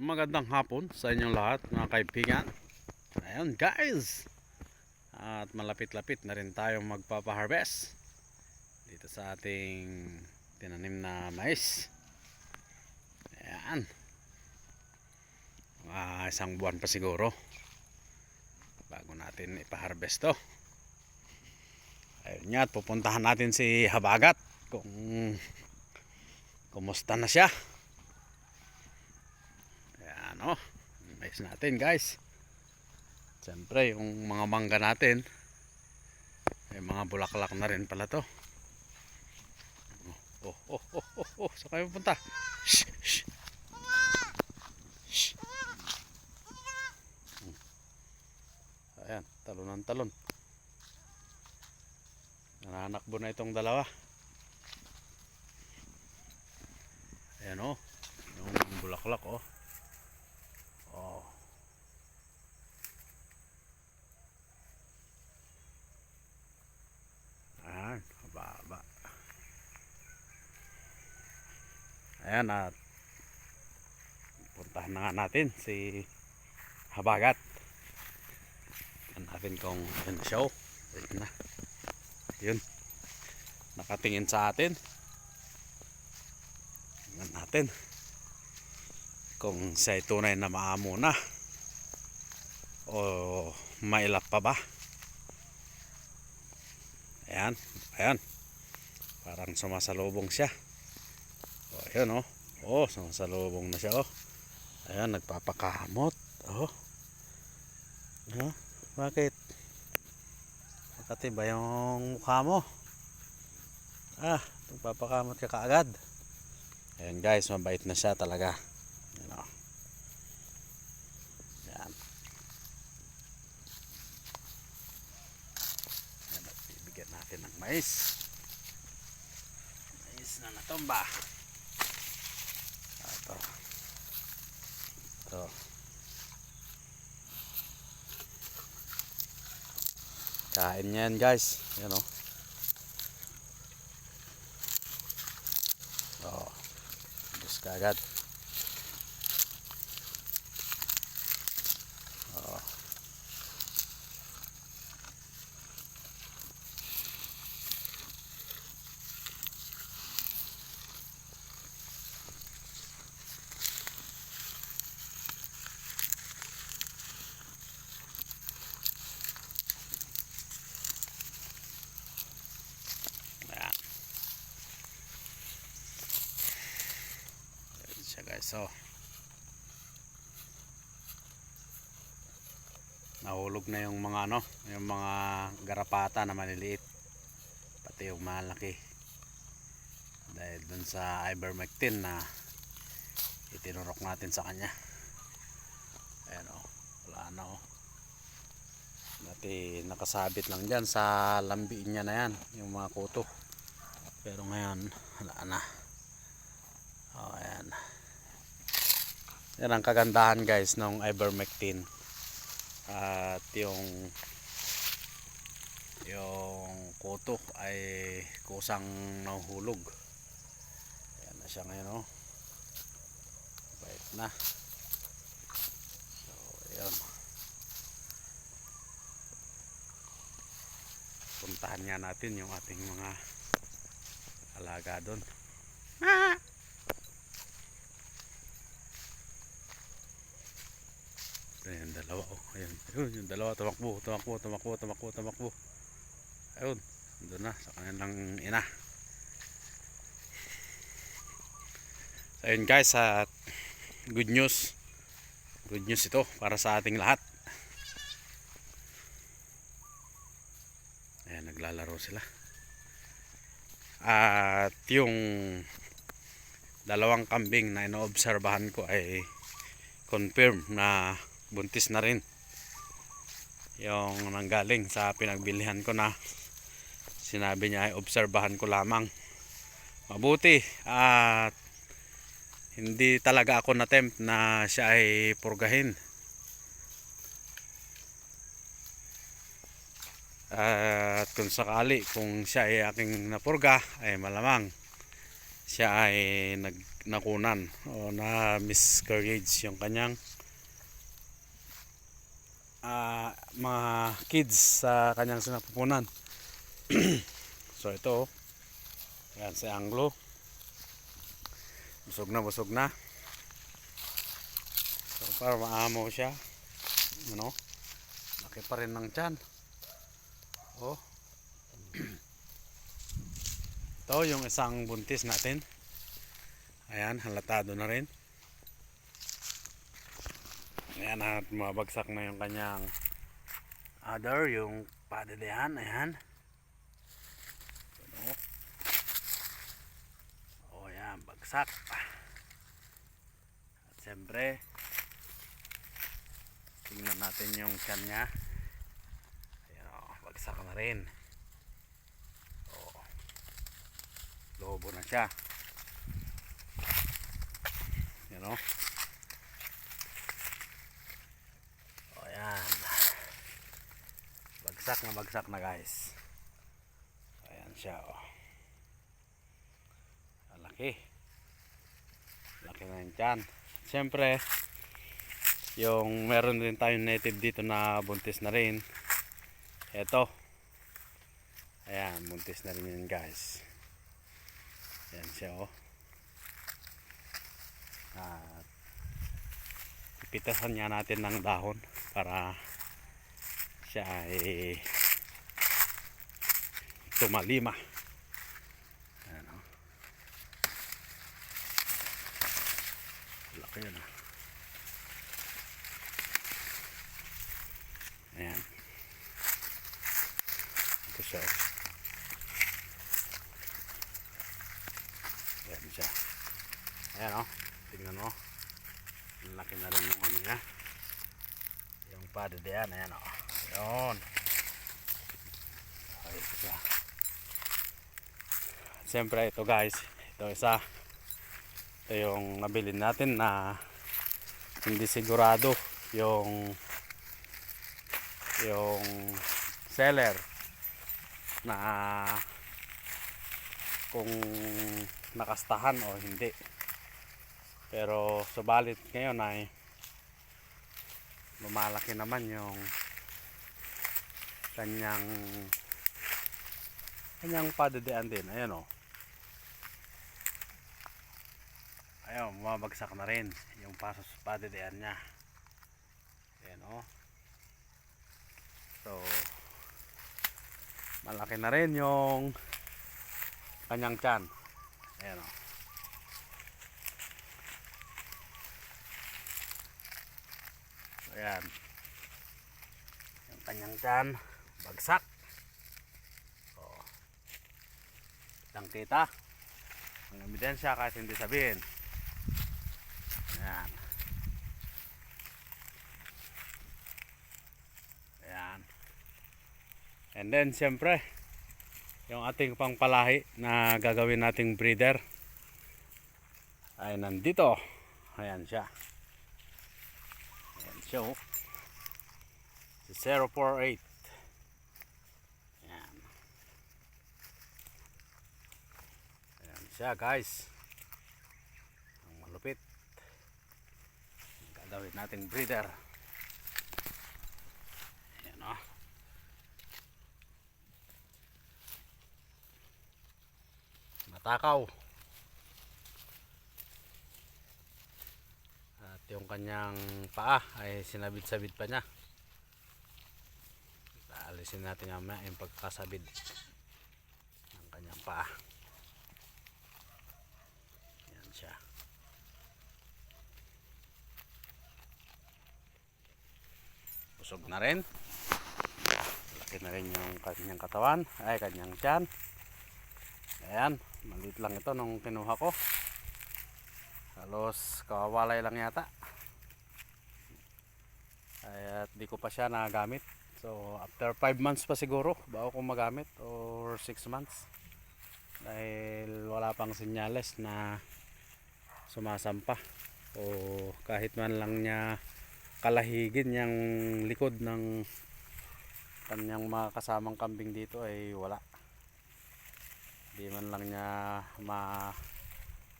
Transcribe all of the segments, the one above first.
Magandang hapon sa inyong lahat mga kaibigan. Ayun guys, at malapit-lapit na rin tayo magpapa-harvest dito sa ating tinanim na mais. Ayan, isang buwan pa siguro bago natin ipa-harvest to. Ayun nga, at pupuntahan natin si Habagat kung kumusta na siya. Ayan mais natin guys. Siyempre yung mga mangga natin may mga bulaklak na rin pala to. Saan kayo pupunta? Shh, shh. Shh. Ayan, talon ng talon. Nananakbo na itong dalawa. Ayan yung bulaklak oh. Ayan, haba-haba. Ayan, at puntahan na nga natin si Habagat. Ayan natin kung yun siya oh. Ayun na. Yun. Nakatingin sa atin. Tingnan natin kung siya ay tunay na maamo na o mailap pa ba. Ayan, ayan. Parang sumasalubong siya. Ayan sumasalubong na siya oh. Ayan, nagpapakamot. Bakit? Makati ba yung mukha mo? Nagpapakamot ka kaagad. Ayan guys, mabait na siya talaga. Ayan. Ayan, bibigyan natin ng mais. Mais na natumba. Ito. Kain niya yan guys. Yan Bus ka agad. Guys, nahulog na yung mga yung mga garapata na maliliit, pati yung malaki dahil dun sa ivermectin na itinurok natin sa kanya. Ayan wala na dati nakasabit lang dyan sa lambiin niya na yan yung mga kuto, pero ngayon wala na. Ayan. Yan ang kagandahan guys ng ivermectin, at yung kuto ay kusang nahuhulog. Ayan na siya ngayon bait na. So ayan, puntahan nga natin yung ating mga alaga doon. Ayan, dalawa Ayan, yung dalawa tumakbo. Ayun, doon na sa kanilang ina. So, ayun guys, good news ito para sa ating lahat. Ayan, naglalaro sila. At yung dalawang kambing na inoobserbahan ko ay confirm na buntis na rin. Yung nanggaling sa pinagbilihan ko na sinabi niya ay obserbahan ko lamang. Mabuti at hindi talaga ako na-tempt na siya ay purgahin. At kung sakali kung siya ay aking napurga ay malamang siya ay nakunan o na miscarriage yung kanyang mga kids sa kanyang sinapupunan. So ito, yan si Anglo, busog na. So para maamo siya, ano, laki pa rin ng tiyan. Oh, ito yung isang buntis natin, ayan, halatado na rin. Ayan, at mabagsak na yung kanyang other, yung padilihan. Ayan. O yan, bagsak. At siyempre, tingnan natin yung tiyan niya. Ayan, bagsak na rin. O, lobo na siya. Ayan o. Ayan, bagsak na guys. Ayan siya, oh. Laki na yung tiyan. Siyempre yung meron din tayong native dito na buntis na rin. Eto, ayan, buntis na rin yun guys. Ayan siya, oh. At pipitasan niya natin ng dahon para siya ay tumalima. Ayan, oh. Laki yun, ah. Ayan, ito siya, oh. Ayan siya. Ayan, oh. Tingnan mo, laki na rin yung ano niya, yung pada diyan. Ayan, oh. Ayan, ay siya. Siyempre ito guys, ito isa, ito yung nabili natin na hindi sigurado yung seller na kung nakastahan o hindi. Pero subalit ngayon ay lumalaki naman yung kanyang padadian din. Ayan, o. Ayan, mabagsak na rin yung pasos padadian niya. Ayan, o. So malaki na rin yung kanyang tiyan. Ayan, o. Ayan, yung kanyang tiyan bagsak. So, lang kita ang ebidensya kahit hindi sabihin. Ayan. Ayan. And then siyempre yung ating pangpalahi na gagawin nating breeder ay nandito. Ayan siya. Ayan siya, oh. 048. Ayan. Ayan siya guys. Ang malupit. Gagawin nating breeder. Ayan, oh. Matakaw. At yung kanyang paa ay sinabit-sabit pa niya. Alisin natin mamaya yung pagkasabit ng kanyang paa. Yan siya. Busog na rin. Laki na rin yung kanyang katawan, ay kanyang tiyan. Ayan, maliit lang ito nung kinuha ko. Halos kawalay lang yata. Ay, at di ko pa siya nagamit. So after 5 months pa siguro bago ko magamit, or 6 months, dahil wala pang senyales na sumasampa o kahit man lang niya kalahigin yung likod ng kanyang mga kasamang kambing dito ay wala. Di man lang niya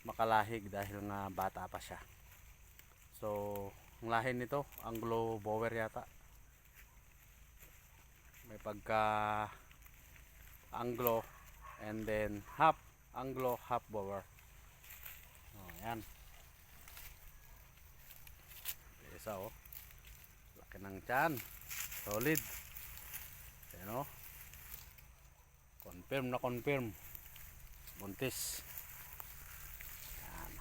makalahig dahil nga bata pa siya. So ang lahi nito Anglo Boer yata, may pagka Anglo and then half Anglo half Boer. Ayan, isa laki ng tiyan, solid. Ayan confirm na confirm buntis. Ayan.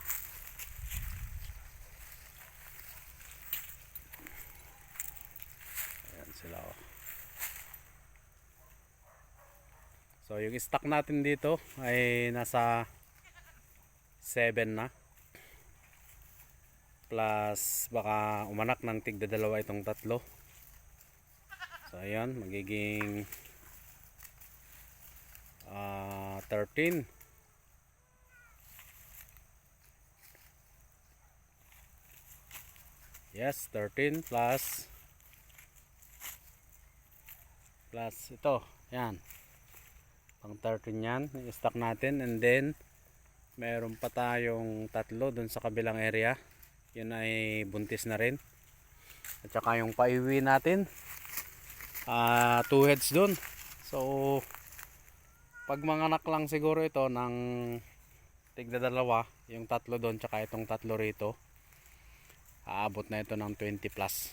Ayan sila So yung stock natin dito ay nasa 7 na, plus baka umanak ng tigda dalawa itong tatlo. So ayan, magiging 13. Yes, 13 plus ito, yan, pang 13 yan yung stock natin. And then meron pa tayong tatlo dun sa kabilang area, yun ay buntis na rin. At saka yung paiwi natin, 2 heads dun. So pag manganak lang siguro ito ng tigda dalawa, yung tatlo dun tsaka itong tatlo rito, aabot na ito ng 20 plus.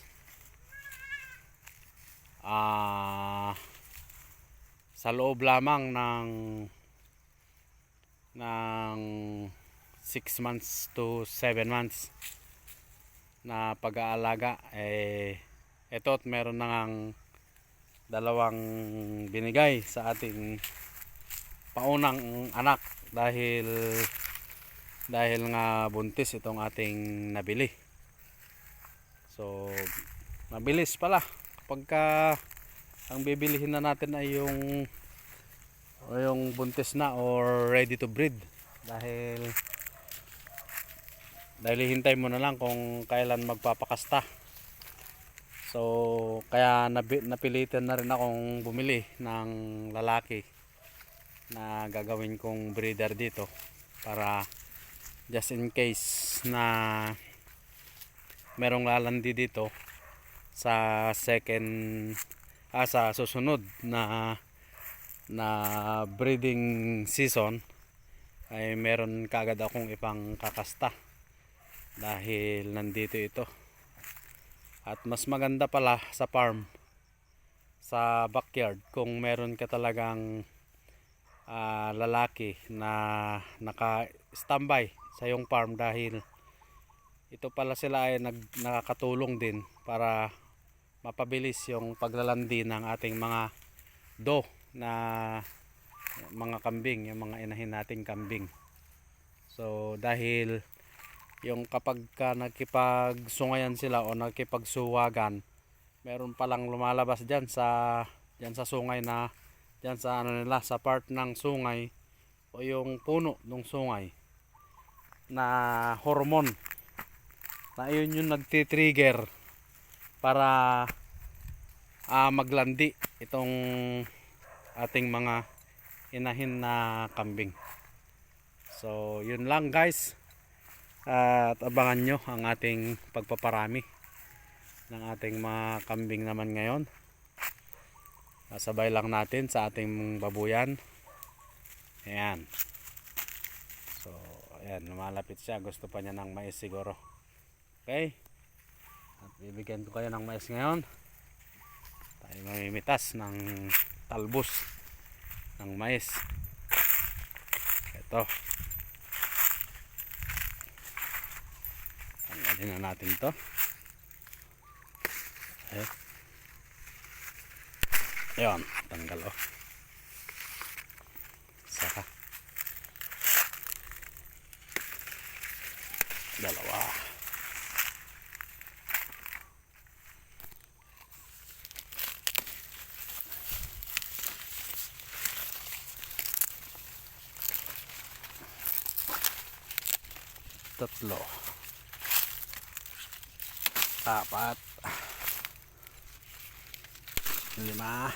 Sa loob lamang ng 6 months to 7 months na pag-aalaga, ito at meron na ngang dalawang binigay sa ating paunang anak dahil nga buntis itong ating nabili. So mabilis pala kapag ang bibilihin na natin ay yung buntis na or ready to breed, dahil hintay mo na lang kung kailan magpapakasta. So kaya napilitan na rin akong bumili ng lalaki na gagawin kong breeder dito, para just in case na merong lalandi dito sa sa susunod na breeding season, ay meron kagad akong ipang kakasta dahil nandito ito. At mas maganda pala sa farm, sa backyard, kung meron ka talagang lalaki na naka-standby sa iyong farm, dahil ito pala sila ay nakakatulong din para mapabilis yung paglalandi ng ating mga na mga kambing, yung mga inahin nating kambing. So dahil yung kapag nakipagsungayan sila o nakipagsuwagan, meron palang lumalabas diyan sa sungay, na diyan sa nila, sa part ng sungay o yung puno ng sungay, na hormone, na yun yung nagti-trigger para maglandi itong ating mga inahin na kambing. So yun lang guys, at abangan nyo ang ating pagpaparami ng ating mga kambing naman ngayon. Sabay lang natin sa ating babuyan. Ayan, so ayan, lumalapit siya, gusto pa niya ng mais siguro. Okay, at bibigyan ko kayo ng mais ngayon. Tayo mamimitas ng talbos ng mais. Ito, tanggalin na natin to. Ayan, tanggal saka dalawa. Tatlo. Apat. 5. 6.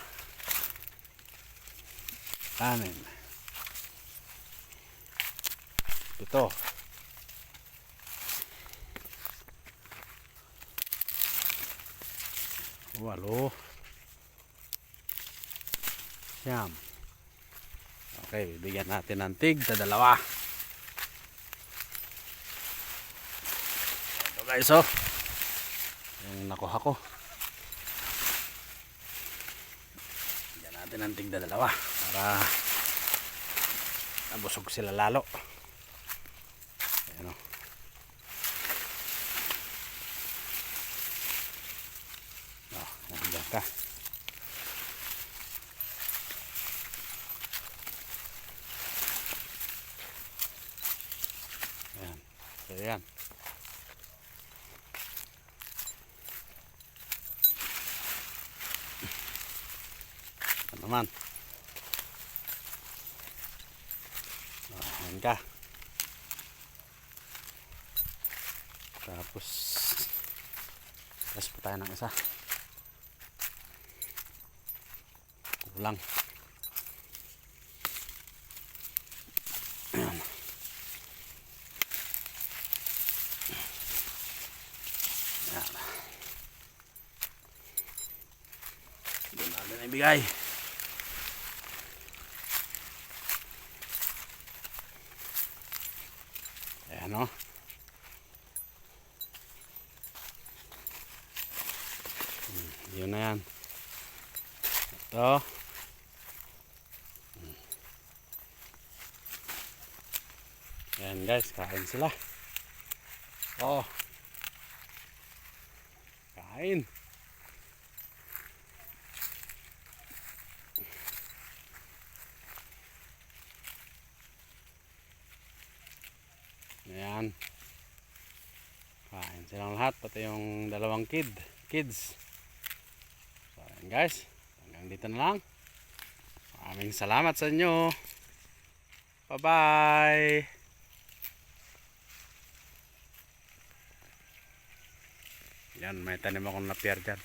7. 8. Siyam. Okay, bibigyan natin ng tig sa 2. Ito guys, oh. Yung nakuha ko. Bibigyan natin ng tig sa 2 para nabusog sila lalo. Ayan, oh. Nandiyan ka. Ayan. So yan. Ano naman. Ayan ka. Tapos pa tayo ng isa. Kulang. Ayan. Ayan. Doon natin ibigay. Ayan, o. Yun na yan. Ito. Ayan guys, kain sila. Oh. Kain. Ayan. Kain silang lahat, pati yung 2 kids. So ayan guys, hanggang dito na lang. Maraming salamat sa inyo. Bye bye. Yan, may tanim akong napiyar dyan.